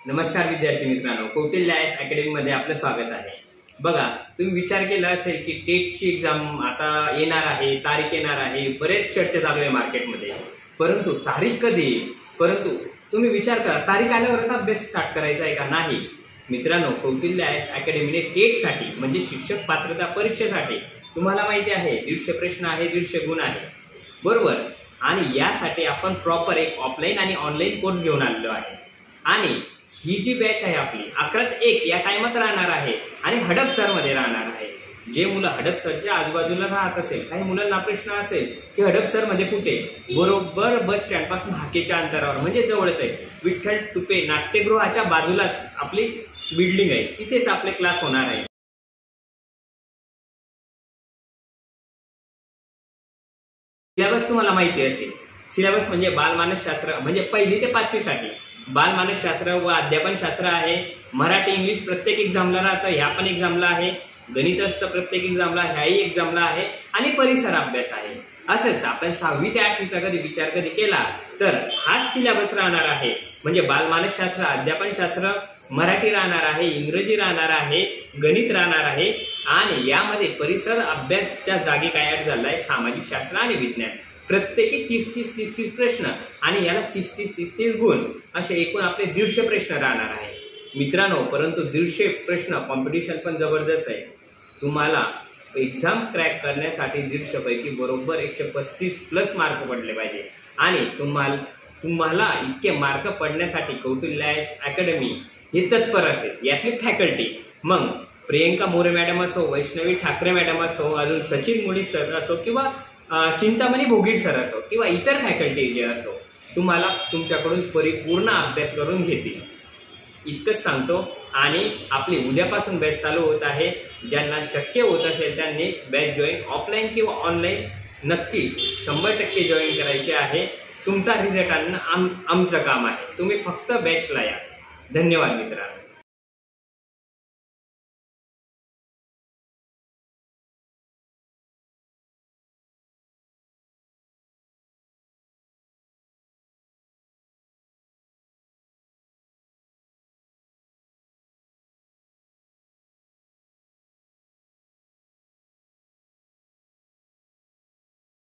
नमस्कार विद्यार्थी मित्रांनो, कौटिल्य आयएस अकॅडमी मध्ये आपलं स्वागत आहे। बघा, तुम्ही विचार केला असेल की टेटची एक्झाम आता येणार आहे, तारीख येणार आहे, बरेच चर्चा चालू आहे मार्केटमध्ये, परंतु तारीख कधी येईल? परंतु तुम्ही विचार करा, तारीख आल्यावरच अभ्यास स्टार्ट करायचा आहे का? नाही मित्रांनो, कौटिल्य आयएस अकॅडमीने टेटसाठी म्हणजे शिक्षक पात्रता परीक्षेसाठी तुम्हाला माहिती आहे 150 प्रश्न आहे, 150 गुण आहे, बरोबर। आणि यासाठी आपण प्रॉपर एक ऑफलाईन आणि ऑनलाईन कोर्स घेऊन आलेलो आहे। आणि ही जी बॅच आहे आपली 11 ते 1 या टाइमात राहणार आहे आणि हडप सर मध्ये राहणार आहे। जे मुलं हडप सरच्या आजूबाजूला राहत असेल, काही मुलांना प्रश्न असेल की हडप सर मध्ये कुठे, बरोबर बस स्टँड पासून हाकेच्या अंतरावर म्हणजे जवळच आहे, विठ्ठल टुपे नाट्यगृहाच्या बाजूलाच आपली बिल्डिंग आहे, तिथेच आपले क्लास होणार आहे। सिलेबस तुम्हाला माहिती असेल, सिलेबस म्हणजे बालमानसशास्त्र म्हणजे 1ली ते 5वी साठी बालमानसशास्त्र व अध्यापनशास्त्र आहे। मराठी इंग्लिश प्रत्येक एक्झामला राहतं, ह्या पण एक्झामला आहे। गणित असतं प्रत्येक एक्झामला, ह्याही एक्झामला आहे। आणि परिसर अभ्यास आहे। असंच आपण 6वी ते 8वीचा कधी विचार केला तर हाच सिलेबस राहणार आहे, म्हणजे बालमानसशास्त्र, अध्यापनशास्त्र, मराठी राहणार आहे, इंग्रजी राहणार आहे, गणित राहणार आहे। आणि यामध्ये परिसर अभ्यासच्या जागी काय ऍड झालाय, सामाजिक शास्त्र आणि विज्ञान। प्रत्येकी 30 प्रश्न आणि याला 30 गुण, असे एकूण आपले 150 प्रश्न राहणार आहे मित्रांनो। परंतु 150 प्रश्न कॉम्पिटिशन पण जबरदस्त आहे। तुम्हाला एक्झाम क्रॅक करण्यासाठी 150 पैकी बरोबर 135+ मार्क पडले पाहिजे। आणि तुम्हाला इतके मार्क पडण्यासाठी कौटिल्य आयएस अकॅडमी हे तत्पर असेल। यातली फॅकल्टी मग प्रियंका मोरे मॅडम असो, वैष्णवी ठाकरे मॅडम असो, अजून सचिन मुळी सर असो, किंवा चिंतामणी भोगीर सर असो, किंवा इतर फॅकल्टी जे असो, तुम्हाला तुमच्याकडून परिपूर्ण अभ्यास करून घेतील इतकंच सांगतो। आणि आपली उद्यापासून बॅच चालू होत आहे। ज्यांना शक्य होत असेल त्यांनी बॅच जॉईन ऑफलाईन किंवा ऑनलाईन नक्की 100% जॉईन करायचे आहे। तुमचा रिझल्ट आणणं आमचं काम आहे, तुम्ही फक्त बॅचला या। धन्यवाद मित्रांनो।